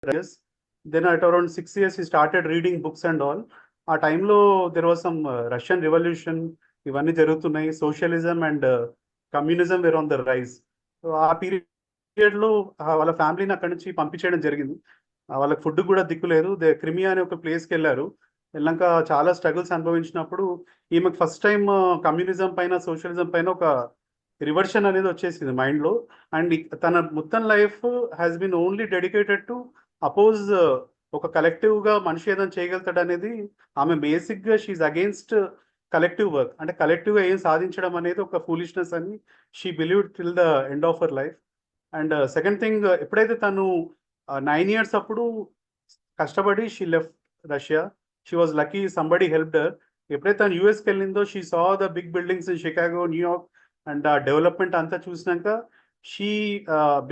years. Then at around 6 years, he started reading books and all. ఆ టైంలో there was some Russian revolution, ఇవన్నీ జరుగుతున్నాయి. Socialism and communism were on the rise. So ఆ పీరియడ్లో వాళ్ళ ఫ్యామిలీని అక్కడి నుంచి పంపించేయడం జరిగింది. వాళ్ళకి ఫుడ్ కూడా దిక్కులేదు. క్రిమియా అనే ఒక ప్లేస్కి వెళ్ళారు. వెళ్ళాక చాలా స్ట్రగుల్స్ అనుభవించినప్పుడు ఈమెకు ఫస్ట్ టైం కమ్యూనిజం పైన, సోషలిజం పైన ఒక రివర్షన్ అనేది వచ్చేసింది మైండ్లో. అండ్ తన మొత్తం life has been only dedicated to oppose ఒక కలెక్టివ్గా మనిషి ఏదైనా చేయగలుగుతాడు అనేది. ఆమె బేసిక్గా షీఈ్ అగేన్స్ట్ కలెక్టివ్ వర్క్, అంటే కలెక్టివ్గా ఏం సాధించడం అనేది ఒక ఫూలిష్నెస్ అని she believed till the end of her life. And second thing, ఎప్పుడైతే తను 9 years అప్పుడు కష్టపడి she left Russia. She was lucky somebody helped her. ఎప్పుడైతే తను యూఎస్కి వెళ్ళిందో she saw the big buildings in Chicago, New York and ఆ డెవలప్మెంట్ అంతా చూసినాక she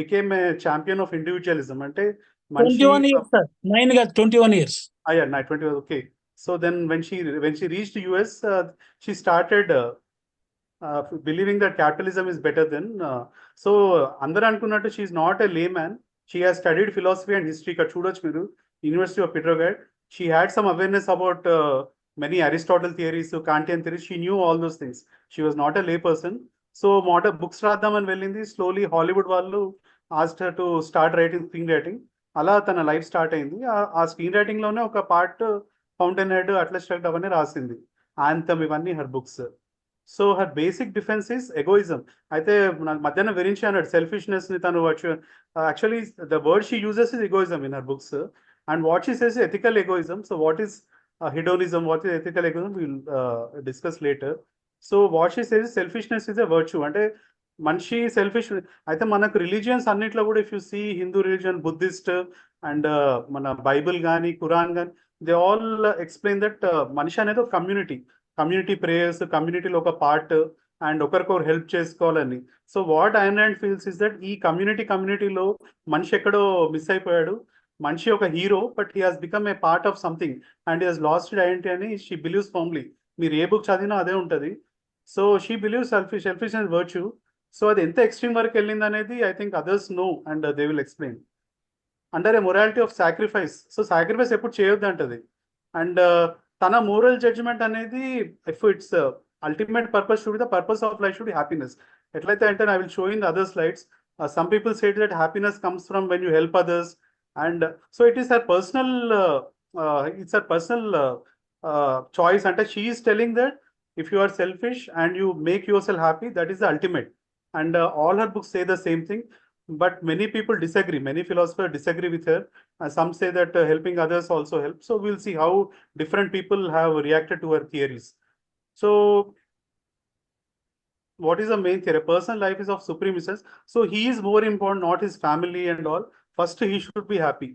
became a champion of individualism. అంటే మనిషి 21 years, sir. 9 కాదు, 21 years. Yeah, 20, okay. So then when she reached US, she started believing that capitalism is better than. So అందరూ అనుకున్నట్టు she is not a layman. She has studied philosophy and history. ఇక్కడ చూడొచ్చు మీరు, University of Petrograd. She had some awareness about many Aristotle theories, Kantian theories. She knew all those things. She was not a lay person. So books రాద్దామని వెళ్ళింది. Slowly Hollywood వాళ్ళు asked her to start writing screenwriting. అలా తన life start అయింది. ఆ screen రైటింగ్లోనే ఒక part fountainhead, Atlas Shrugged అవన్నీ రాసింది. ఆంథమ్, ఇవన్నీ her books. So her basic defence is egoism. అయితే నాకు మధ్యాహ్నం వివరించి అన్నాడు సెల్ఫిష్నెస్ని తను. Actually the word she uses is egoism in her books. And what she says ethical egoism. So what is hedonism, what is ethical egoism, will discuss later. So what she says selfishness is a virtue. అంటే మనిషి selfish. అయితే మనకు religions అన్నిట్లో కూడా if you see Hindu religion, Buddhist and మన Bible కానీ, Quran కానీ, they all explain that మనిషి అనేది ఒక కమ్యూనిటీ ప్రేయర్స్, కమ్యూనిటీలో ఒక పార్ట్ అండ్ ఒకరికొకరు హెల్ప్ చేసుకోవాలని. So what Ayn Rand feels is that ఈ కమ్యూనిటీలో మనిషి ఎక్కడో మిస్ అయిపోయాడు. మనిషి ఒక hero, but he has become a part of something and he has lost identity అని షీ బిలీవ్స్ ఫార్మ్లీ. మీరు ఏ బుక్ చదివినా అదే ఉంటుంది. So she believes selfish and virtue. So అది ఎంత ఎక్స్ట్రీమ్ వరకు వెళ్ళింది అనేది I think others know and they will explain. Under A morality of sacrifice. So sacrifice ఎప్పుడు చేయొద్దు అంటది. అండ్ తన మోరల్ జడ్జ్మెంట్ అనేది if it's ultimate purpose should be the purpose of life should be happiness. ఎట్లయితే అంటే I will show in the other slides. Some people said that happiness comes from when you help others. And so it is her personal, it's her personal choice. అంటే she is telling that if you are selfish and you make yourself happy, that is the ultimate. And all her books say the same thing, but many people disagree. Many philosophers disagree with her. Some say that helping others also helps. So we'll see how different people have reacted to her theories. So what is the main theory? Personal life is of supreme essence. So he is more important, not his family and all. First he should be happy.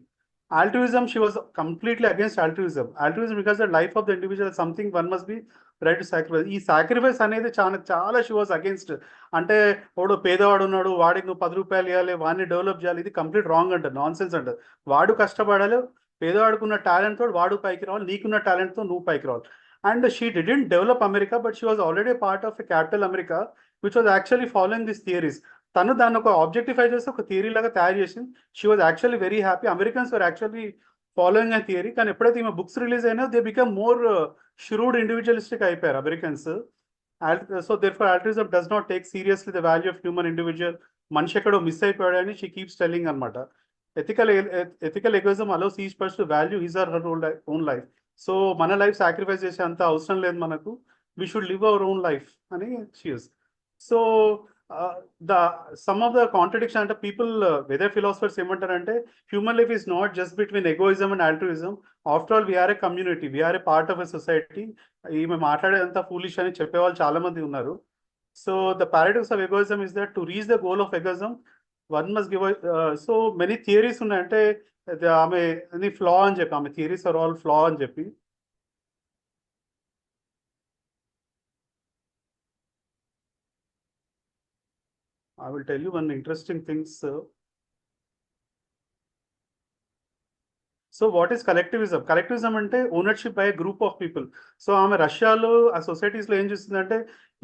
Altruism, she was completely against altruism. Altruism because the life of the individual is something one must be ready to sacrifice. ఈ sacrifice అనేది చాలా she was against. అంటే వాడు పేదవాడు ఉన్నాడు, వాడికి నువ్వు 10 రూపాయలు ఇవ్వాలి, వాడిని డెవలప్ చేయాలి, ఇది కంప్లీట్ రాంగ్ అంటారు, నాన్ సెన్స్ అంటారు. వాడు కష్టపడాలి, పేదవాడుకున్న టాలెంట్తో వాడు పైకి రావాలి, నీకున్న టాలెంట్తో నువ్వు పైకి రావాలి. And she didn't develop America, but she was already part of a capital America which was actually following this theories. తను దాన్ని ఒక ఆబ్జెక్టిఫై చేసి ఒక థియరీ లాగా తయారు చేసింది. She was actually very happy. Americans were actually following a theory. కానీ ఎప్పుడైతే ఈమె బుక్స్ రిలీజ్ అయినా they become more shrewd individualistic అయిపోయారు Americans. So therefore altruism does not take seriously the value of human individual. మనిషి ఎక్కడో miss అయిపోయాడని she keeps telling అనమాట. Ethical egoism allows each person to value his or her own life. So మన life sacrifice చేసే అంత అవసరం లేదు మనకు, we should live our own life అని she is. So some of the contradiction అంటే people whether philosophers ఏమంటారంటే human life is not just between egoism and altruism. After all we are a community, we are a part of a society. ఈమె మాట్లాడేదంతా foolish అని చెప్పేవాళ్ళు చాలా మంది ఉన్నారు. So the paradox of egoism is that to reach the goal of egoism one must give. So many theories ఉన్నాయి. అంటే ఆమె ఫ్లా అని చెప్పి, ఆమె థియరీస్ ఆర్ ఆల్ ఫ్లా అని చెప్పి. I will tell you one interesting things. So what is collectivism? Collectivism అంటే ownership by group of people. So ఆమె రష్యాలో ఆ సొసైటీస్లో ఏం చేస్తుందంటే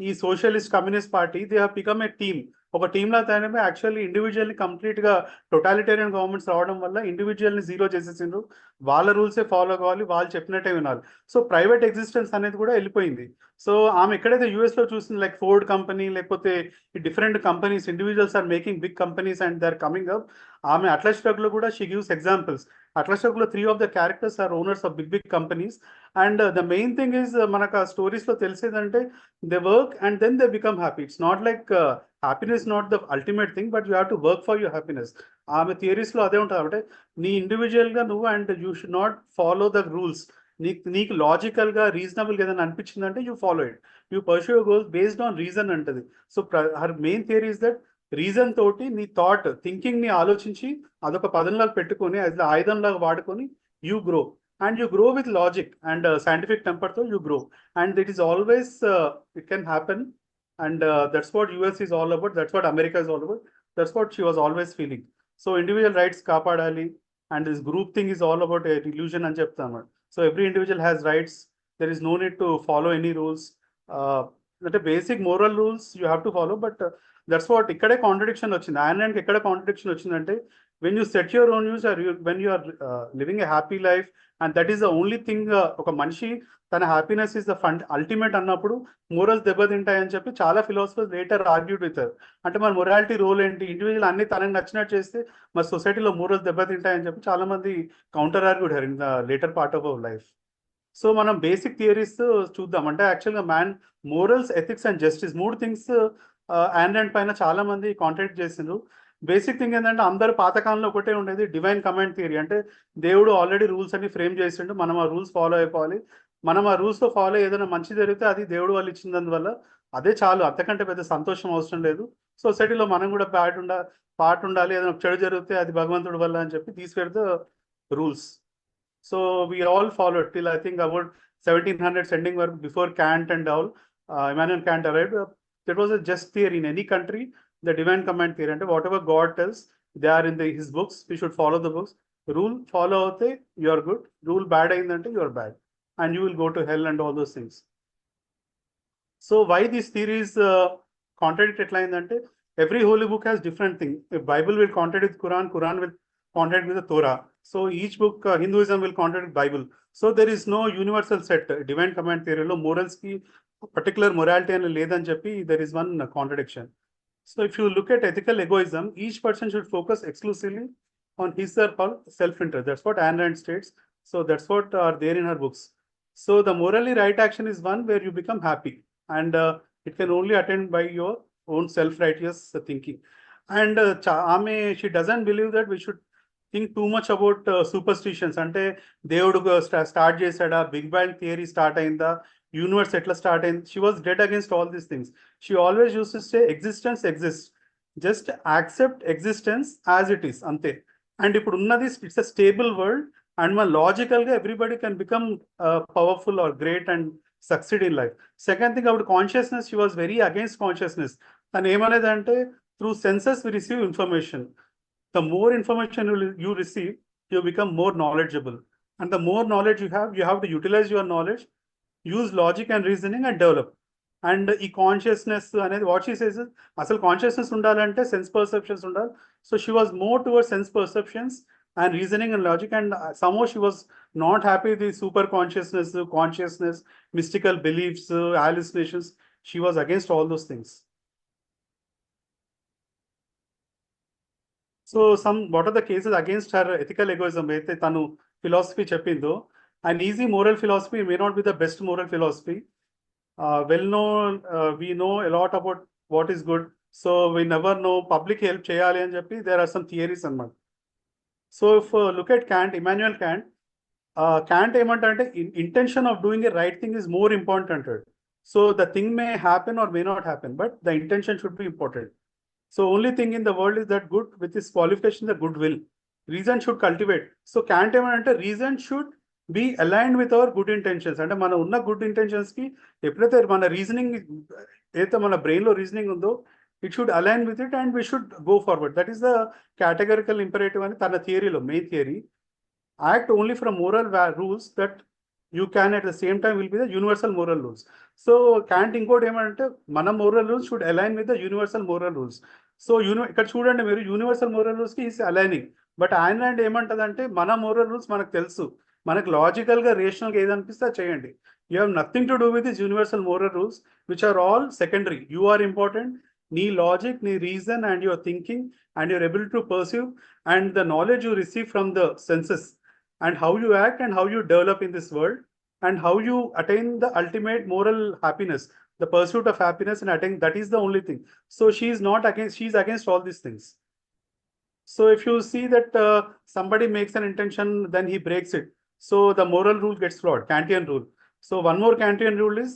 ఈ socialist communist party they have become a team. ఒక టీమ్ లా తయారైపోయి యాక్చువల్లీ ఇండివిజువల్ని కంప్లీట్గా టొటాలిటేరియన్ గవర్నమెంట్స్ రావడం వల్ల ఇండివిజువల్ని జీరో చేసేసిండ్రు. వాళ్ళ రూల్సే ఫాలో కావాలి, వాళ్ళు చెప్పినట్టే వినాలి. సో ప్రైవేట్ ఎగ్జిస్టెన్స్ అనేది కూడా వెళ్ళిపోయింది. సో ఆమె ఎక్కడైతే యూఎస్లో చూసింది, లైక్ ఫోర్డ్ కంపెనీ లేకపోతే different companies, individuals are making big companies and they are coming up. ఆమె అట్లస్ షరగ్లో కూడా షీ గివ్స్ ఎగ్జాంపుల్స్. అట్లస్ షరగ్లో 3 of the characters are owners of big companies. And the main thing is మనకు ఆ స్టోరీస్లో తెలిసేదంటే they work and then they become happy. It's not like happiness not the ultimate thing, but you have to work for your happiness. ఆమె థియరీస్లో అదే ఉంటుంది. అంటే నీ ఇండివిజువల్గా నువ్వు and you should not follow the rules. నీకు లాజికల్గా రీజనబుల్గా ఏదైనా అనిపించిందంటే you follow it, you pursue your goals based on reason అంటది. So her main theory is that reason తోటి నీ థాట్ థింకింగ్ని ఆలోచించి అదొక పదంలాగా పెట్టుకొని అది ఆయుధంలాగా వాడుకొని you grow. And you grow with logic and scientific temper, so you grow. And it is always, it can happen. And that's what US is all about. That's what America is all about. That's what she was always feeling. So individual rights kapadali, and this group thing is all about a illusion and cheptama. So every individual has rights. There is no need to follow any rules. That a basic moral rules you have to follow, but that's what ikkade contradiction vachindi. And ikkade contradiction vachindante, when you set your own use, or when you are living a happy life, and that is the only thing, ఒక మనిషి తన happiness is the fund ultimate అన్నప్పుడు morals దెబ్బతింటాయని చెప్పి చాలా philosophers later argued with. అంటే మన morality role ఏంటి, individual అన్ని తనకు నచ్చినట్టు చేస్తే మన సొసైటీలో మోరల్స్ దెబ్బతింటాయని చెప్పి చాలా మంది counter argued in the later part of our life. So మనం బేసిక్ థియరీస్ చూద్దాం. అంటే యాక్చువల్గా man morals, ethics and justice 3 things Android పైన చాలా మంది కాంట్రాక్ట్ చేసిండ్రు. బేసిక్ థింగ్ ఏంటంటే అందరు పాతకాలంలో ఒకటే ఉండేది, డివైన్ కమాండ్ థియరీ. అంటే దేవుడు ఆల్రెడీ రూల్స్ అన్ని ఫ్రేమ్ చేసిండు, మనం ఆ రూల్స్ ఫాలో అయిపోవాలి. మనం ఆ రూల్స్లో ఫాలో ఏదైనా మంచి జరిగితే అది దేవుడు వాళ్ళు ఇచ్చినందువల్ల అదే చాలు, అంతకంటే పెద్ద సంతోషం అవసరం లేదు. సొసైటీలో మనం కూడా పార్ట్ ఉండాలి, ఏదైనా చెడు జరిగితే అది భగవంతుడి వల్ల అని చెప్పి తీసుకెళ్తే rules. So we all follow till I think about 1700s ending work before Kant and all, Immanuel Kant arrived. That was a just theory in any country, the divine command theory. And whatever God tells, they are in his books. We should follow the books. Rule follow aute, you are good. Rule bad ayindante, you are bad, and you will go to hell and all those things. So why these theories contradict etla ayindante, every holy book has different thing. If Bible will contradict Quran, Quran will contradict with the Torah. So each book, Hinduism will contradict Bible. So there is no universal set. Divine command theory lo morals ki particular morality ani ledani cheppi there is one contradiction. So if you look at ethical egoism, each person should focus exclusively on his or her self-interest. That's what Ayn Rand states. So that's what are there in her books. So the morally right action is one where you become happy, and it can only attain by your own self-righteous thinking. And she doesn't believe that we should think too much about superstitions. అంటే దేవుడు start చేశాడా, big bang theory start అయిందా, universe ఎట్లా start అయింది. She was dead against all these things. She always use to say existence exist, just accept existence as it is, అంతే. And ఇప్పుడు ఉన్నది it's a stable world, and మన లాజికల్గా everybody can become powerful or great and succeed in life. Second thing about consciousness, she was very against consciousness. తను ఏమనేది అంటే, through senses we receive information. The more information you receive, you become more knowledgeable. And the more knowledge you have to utilize your knowledge, use logic and reasoning and develop. And ఈ consciousness అనేది what she says, అసలు consciousness ఉండాలంటే sense perceptions ఉండాలి. So she was more towards sense perceptions and reasoning and logic, and somehow she was not happy with the super consciousness, mystical beliefs, hallucinations. She was against all those things. So what are the cases against her ethical egoism? అయితే తను philosophy చెప్పిందో, an easy moral philosophy may not be the best moral philosophy. We know a lot about what is good, so we never know public help చేయాలి అని చెప్పి there are some theories అన్నమాట. So if look at Kant, Immanuel Kant, Kant ఏమంటే intention of doing a right thing is more important. So the thing may happen or may not happen, but the intention should be important. So only thing in the world is that good, with this qualification, the goodwill. Reason should cultivate. So Kant ఏమంటే reason should be aligned with our good intentions. అంటే మన ఉన్న good intentions కి ఎప్పుడైతే మన reasoning ఏదైతే మన brain లో రీజనింగ్ ఉందో, it should align with it and we should go forward. That is the categorical imperative అని తన థియరీలో, main theory. Act only from moral rules that you can at the same time will be the universal moral rules. So Kant ఇంకోటి ఏమంటే మన moral rules should align with the universal moral rules. So ఇక్కడ చూడండి మీరు, universal moral rules కి is aligning. But ఆయన rand ఏమంటదంటే మన moral rules మనకు తెలుసు, మనకు లాజికల్ గా రేషనల్ గా ఏదనిపిస్తే అది చేయండి. You have nothing to do with this universal moral rules which are all secondary. You are important. నీ లాజిక్, నీ reason and your thinking and your ability to perceive and the knowledge you receive from the senses and how you act and how you develop in this world and how you attain the ultimate moral happiness, the pursuit of happiness and attain, that is the only thing. So she is not against, she is against all these things. So if you see that somebody makes an intention, then he breaks it, so the moral rule gets flawed, Kantian rule. So one more Kantian rule is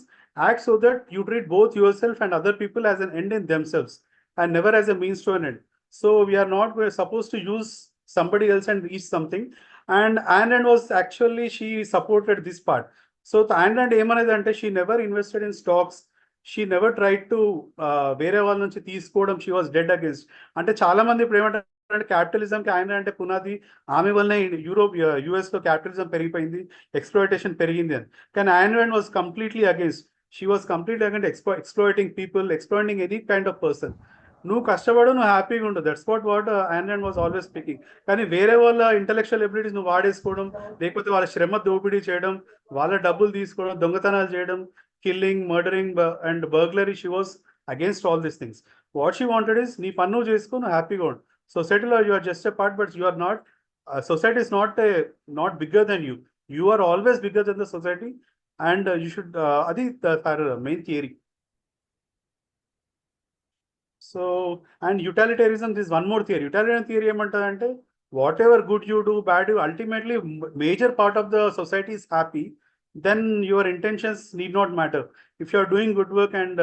act so that you treat both yourself and other people as an end in themselves and never as a means to an end. So we are not supposed to use somebody else and reach something. And Ayn Rand was actually, she supported this part. So the Ayn Rand ఏమనేదంటే, she never invested in stocks, she never tried to వేరే వాళ్ళ నుంచి తీసుకోవడం, she was dead against. అంటే చాలా మంది ఇప్పుడు ఏమంటారు, capitalism కి ఆయన అంటే పునాది ఆమె వల్లనే యూరోప్ యుఎస్ లో క్యాపిటలిజం పెరిగిపోయింది, ఎక్స్ప్లోయిటేషన్ పెరిగింది అని. కానీ Ayn Rand was completely against. She was completely against exploiting people, exploiting any kind of person. నువ్వు కష్టపడు, నువ్వు హ్యాపీగా ఉండు, that's what Ayn Rand was always speaking. కానీ వేరే వాళ్ళ ఇంటలెక్చువల్ ఎబిలిటీస్ నువ్వు వాడేసుకోవడం, లేకపోతే వాళ్ళ శ్రమ దోపిడీ చేయడం, వాళ్ళ డబ్బులు తీసుకోవడం, దొంగతనాలు చేయడం, killing, murdering and burglary, she was against all these things. What she wanted is, నీ పని నువ్వు చేసుకో, నువ్వు హ్యాపీగా ఉండు. సొసైటీలో you are just a part, but you are not, society is not bigger than you, you are always bigger than the society and you should, అది main theory. So, and utilitarianism is one more theory. Utilitarian theory ఏమంటదంటే, whatever good you do, bad you, ultimately major part of the society is happy, then your intentions need not matter. If you are doing good work and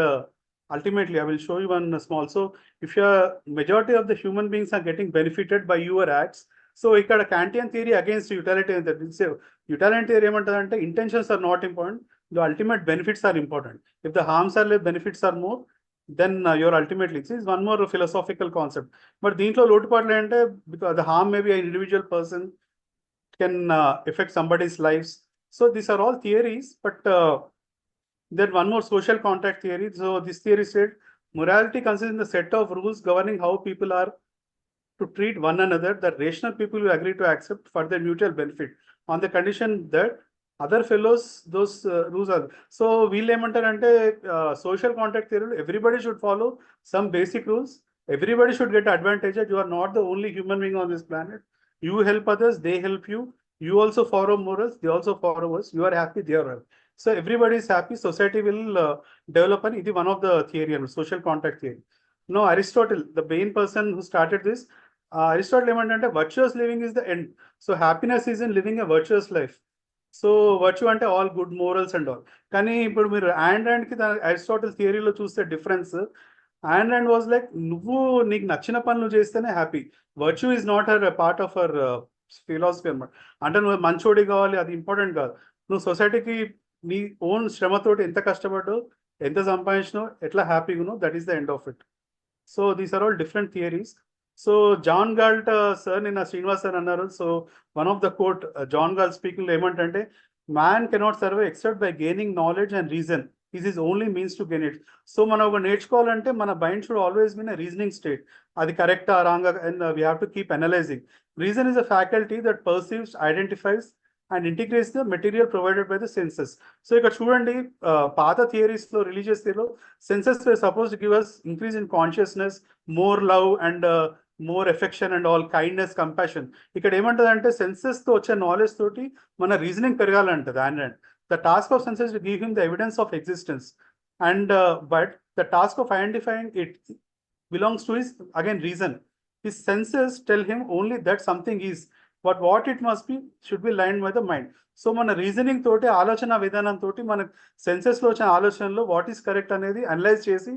ultimately, I will show you one small. So, if your majority of the human beings are getting benefited by your acts, so ఇక్కడ Kantian theory against utilitarian theory. Utilitarian theory ఏమంటదంటే, intentions are not important, the ultimate benefits are important. If the harms are less, benefits are more, then your ultimately is one more philosophical concept. But దీంట్లో లోటుపాట్లు ఏంటంటే, because the harm may be an individual person, can affect somebody's lives. So these are all theories, but then one more social contract theory. So this theory said morality consists in the set of rules governing how people are to treat one another that rational people will agree to accept for their mutual benefit on the condition that other fellows, those rules are. So వీళ్ళు ఏమంటారంటే, social contract theory, everybody should follow some basic rules, everybody should get advantages. You are not the only human being on this planet, you help others, they help you, you also follow morals, they also follow us, you are happy, they are happy. So everybody is happy, society will develop, and ఇది one of the theory, social contract theory. No, Aristotle, the main person who started this, Aristotle ఏమంటే virtuous living is the end. So happiness is in living a virtuous life. So virtue అంటే all good morals and all. కానీ ఇప్పుడు మీరు Ayn Rand కి Aristotle థియరీలో చూస్తే difference, Ayn Rand was like, నువ్వు నీకు నచ్చిన పనులు చేస్తేనే happy. Virtue is not her part of her philosophy అనమాట. అంటే నువ్వు మంచోడి కావాలి, అది ఇంపార్టెంట్ కాదు. నువ్వు సొసైటీకి నీ ఓన్ శ్రమతోటి ఎంత కష్టపడ్డావు, ఎంత సంపాదించినావు, ఎట్లా హ్యాపీగా ఉన్నావు, that is the end of it. So these are all different theories. So John Galt sir నిన్న శ్రీనివాస్ సార్ అన్నారు. So one of the quote John Galt speaking లో ఏమంటే, man cannot survive except by gaining knowledge and reason, is is only means to gain it. So మనం ఒక నేర్చుకోవాలంటే మన mind should always been a reasoning state, అది కరెక్టా రాంగా, and we have to keep analysing. Reason is a faculty that perceives, identifies and integrates the material provided by the senses. So ఇక్కడ చూడండి, పాత థియరీస్ లో, రిలీజియస్ థియరీలో senses suppose to give us increase in consciousness, more love and more affection and all, kindness, compassion. ఇక్కడ ఏమంటదంటే, senses తో వచ్చే knowledge తోటి మన రీజనింగ్ పెరగాలంటది. Ayn Rand, the task of senses to give him the evidence of existence, and but the task of identifying it belongs to his, again, reason. His senses tell him only that something is, but what it must be should be lined by the mind. So మన reasoning తోటి, ఆలోచన విధానం తోటి, మన senses లో వచ్చిన ఆలోచనలో what is correct అనేది అనలైజ్ చేసి,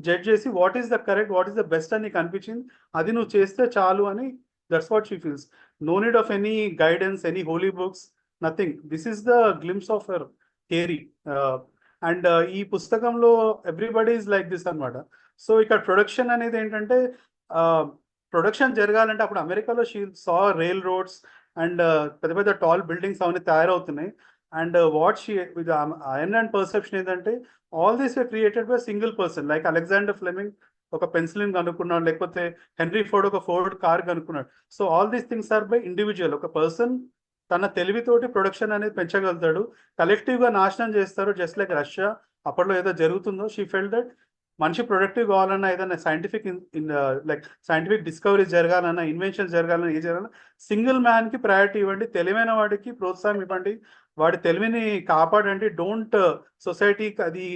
జడ్జ్ చేసి, what is the correct, what is the best అని కనిపించింది, అది నువ్వు చేస్తే చాలు అని. That's what she feels. No need of any guidance, any holy books, nothing. This is the glimpse of her theory. And ఈ పుస్తకంలో ఎవ్రీబడి ఈజ్ లైక్ దిస్ అనమాట. సో ఇక్కడ ప్రొడక్షన్ అనేది ఏంటంటే, ప్రొడక్షన్ జరగాలంటే అప్పుడు అమెరికాలో she saw railroads and పెద్ద పెద్ద టాల్ బిల్డింగ్స్ అవన్నీ తయారవుతున్నాయి. And what she with Ayn Rand perception ఏంటంటే, all these were created by single person like Alexander Fleming, ఒక పెన్సిలిన్ కనుక్కున్నాడు, లేకపోతే హెన్రీ ఫోర్డ్ ఒక ఫోర్డ్ కార్ కనుక్కున్నాడు. So all these things are by individual. ఒక person తన తెలివితోటి ప్రొడక్షన్ అనేది పెంచగలుగుతాడు. కలెక్టివ్ గా నాశనం చేస్తారు. జస్ట్ లైక్ రష్యా అప్పట్లో ఏదో జరుగుతుందో, షీ ఫెల్ దట్ మనిషి ప్రొడక్టివ్ కావాలన్నా, ఏదైనా సైంటిఫిక్ లైక్ సైంటిఫిక్ డిస్కవరీస్ జరగాలన్నా, ఇన్వెన్షన్స్ జరగాలన్నా, ఏ జరగాలన్నా సింగిల్ మ్యాన్ కి ప్రయారిటీ ఇవ్వండి, తెలివైన వాడికి ప్రోత్సాహం ఇవ్వండి, వాడి తెలివిని కాపాడండి. డోంట్ సొసైటీ అది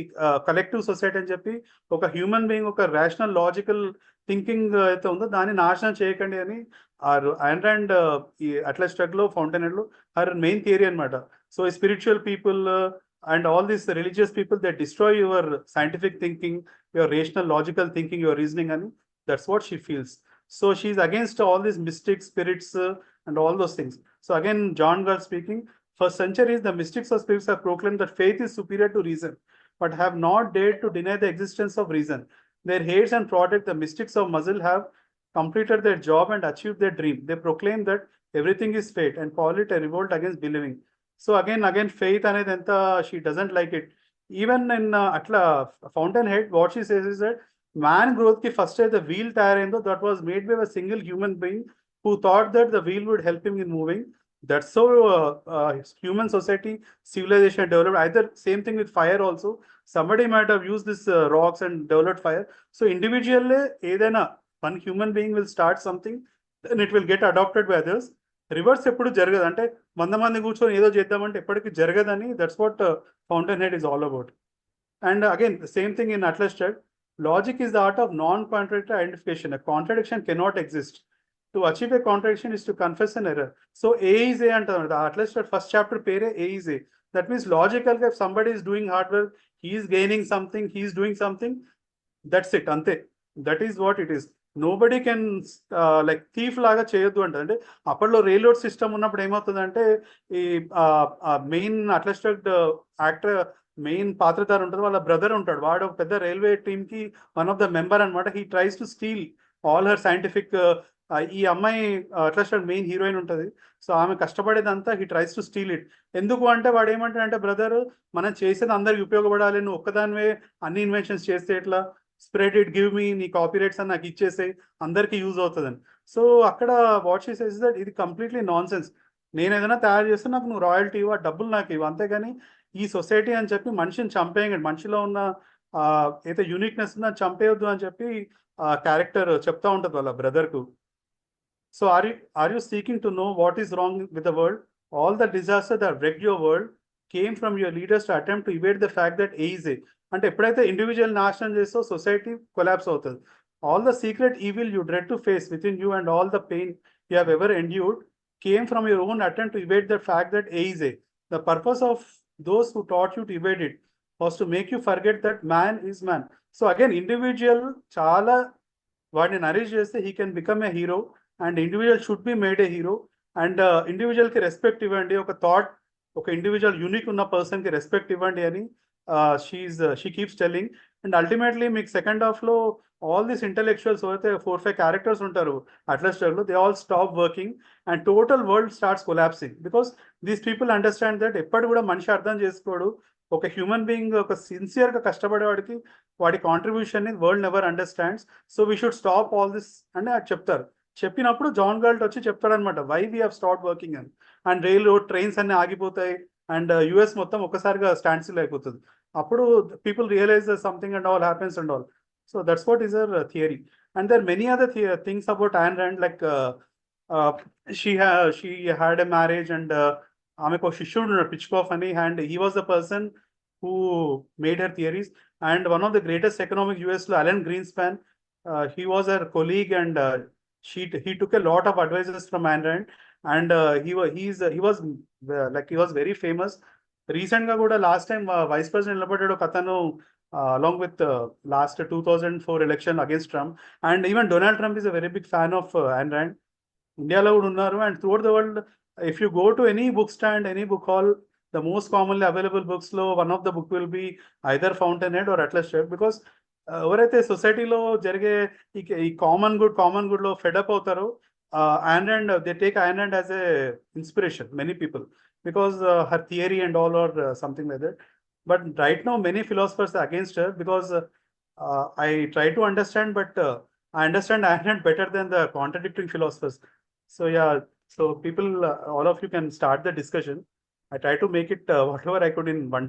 కలెక్టివ్ సొసైటీ అని చెప్పి ఒక హ్యూమన్ బీయింగ్ ఒక రేషనల్ లాజికల్ థింకింగ్ అయితే ఉందో దాన్ని నాశనం చేయకండి అని అండ్ అండ్ ఈ అట్లస్ స్ట్రగ్ లో ఫౌంటైన్ హెడ్ లో హర్ మెయిన్ థియరీ అనమాట. So spiritual people and all these religious people, they destroy your scientific thinking, your rational logical thinking, your reasoning, and that's what she feels. So she's against all these mystics, spirits, and all those things. So again, John Galt speaking, for centuries the mystics or spirits have proclaimed that faith is superior to reason, but have not dared to deny the existence of reason. Their hates and protect the mystics of Muzzle have completed their job and achieved their dream. They proclaim that everything is fate and call it a revolt against believing. So again faith అనేది ఎంత she doesn't like it. Even in అట్లా fountain head what she says is that man growth కి first అయితే wheel తయారైందో that was made by a single human being who thought that the wheel would help him in moving. That's so human society civilization developed. Either same thing with fire also, somebody might have used this rocks and developed fire. So individually ఏదైనా one human being will start something, then it will get adopted by others. Reverse ఎప్పుడు జరగదు. అంటే 100 మంది కూర్చొని ఏదో చేద్దామంటే ఎప్పటికీ జరగదని. That's what fountainhead is all about. And again same thing in Atlas స్ట్రగ్, logic is the art of non contradictory identification. Contradiction cannot exist. To achieve a contradiction is to confess an error. So A is A అంటారు. Atlas స్ట్రగ్ first chapter పేరే A is A. That means logical గా somebody is doing hard work, he is gaining something, he is doing something, that's it, అంతే. That is what it is. Nobody can like thief లాగా చేయొద్దు అంట. అంటే అప్పట్లో railroad system ఉన్నప్పుడు ఏమవుతుందంటే ఈ మెయిన్ అట్లస్ స్ట్రగ్ యాక్టర్ మెయిన్ పాత్రధారి ఉంటుంది, వాళ్ళ బ్రదర్ ఉంటాడు, వాడు ఒక పెద్ద రైల్వే టీమ్ కి వన్ ఆఫ్ ద మెంబర్ అనమాట. He tries to steal all her scientific. ఈ అమ్మాయి అట్లస్ స్ట్రగ్ మెయిన్ హీరోయిన్ ఉంటుంది. సో ఆమె కష్టపడేదంతా he tries to steal it. ఎందుకు అంటే వాడు ఏమంటాడంటే, బ్రదర్ మనం చేసేది అందరికి ఉపయోగపడాలి, నువ్వు ఒక్కదానివే అన్ని ఇన్వెన్షన్స్ చేస్తే ఎట్లా, స్ప్రెడ్ ఇట్, గివ్ మీ, నీ కాపీ రైట్స్ అని నాకు ఇచ్చేసే, అందరికీ యూజ్ అవుతుందని. సో అక్కడ వాట్ షీ సేస్ దట్ ఇది కంప్లీట్లీ నాన్ సెన్స్. నేను ఏదైనా తయారు చేస్తే నాకు నువ్వు రాయల్టీ ఇవ్వ, డబ్బులు నాకు ఇవ్వ, అంతేగాని ఈ సొసైటీ అని చెప్పి మనిషిని చంపేయండి, మనిషిలో ఉన్న ఏదో యూనిక్నెస్ ఉందని చంపేయొద్దు అని చెప్పి క్యారెక్టర్ చెప్తా ఉంటుంది వాళ్ళ బ్రదర్కు. So are you seeking to know what is wrong with the world? All the disaster that wrecked your world came from your leaders to attempt to evade the fact that A is A. అంటే ఎప్పుడైతే individual నాశనం చేస్తో society collapse అవుతుంది. All the secret evil you dread to face with in you and all the pain you have ever endured came from your own attempt to evade the fact that A is A. The purpose of those who taught you to evade it was to make you forget that man is man. So again, individual చాలా వాడిని నరేజ్ చేస్తే he can become a hero, and individual should be made a hero. And individual కి respect ఇవ్వండి, ఒక thought, ఒక individual unique ఉన్న person కి respect ఇవ్వండి అని she keeps telling. And ultimately మీకు సెకండ్ హాఫ్ లో ఆల్ దిస్ ఇంటెలెక్చువల్స్ అయితే 4-5 క్యారెక్టర్స్ ఉంటారు అట్లస్ స్ట్రగ్ లో, they all stop working and total world starts collapsing. Because these people understand that ఎప్పటి కూడా మనిషి అర్థం చేసుకోడు, ఒక హ్యూమన్ బీయింగ్ ఒక సిన్సియర్ గా కష్టపడేవాడికి వాడి కాంట్రిబ్యూషన్ ని world never understands. So we should stop all this అని చెప్తారు. చెప్పినప్పుడు జాన్ గాల్ట్ వచ్చి చెప్తాడనమాట, why we have stop working అని. అండ్ రైల్ రోడ్ ట్రైన్స్ అన్ని ఆగిపోతాయి అండ్ యుఎస్ మొత్తం ఒక్కసారిగా స్టాండ్ స్టిల్ అయిపోతుంది. అప్పుడు people realise something and all happens and all. So that's what is our theory. And there many other things about Ayn Rand, like she had a marriage and ఆమెకు శిష్యుడు ఉన్నాడు పిచ్కాఫ్ అని, and he was the person who made her theories. And one of the greatest economic US లో Allen Greenspan, he was her colleague, and he took a lot of advices from Ayn Rand, and he was very famous. Recent గా కూడా last time vice president నిలబడ్డాడు ఒక అతను along with last 2004 election against Trump, and even Donald Trump is a very big fan of Ayn Rand. ఇండియాలో కూడా ఉన్నారు, and throughout the world if you go to any book stand, any book hall, the most commonly available books లో one of the book will be either fountainhead or Atlas స్ట్రగ్. Because ఎవరైతే సొసైటీలో జరిగే ఈ common good లో fed up అవుతారో, Ayn Rand, they take Ayn Rand as a inspiration, many people, because her theory and all or something like that. But right now many philosophers are against her because I try to understand, but I understand I am not better than the contradicting philosophers. So yeah, so people, all of you can start the discussion. I try to make it whatever I could in one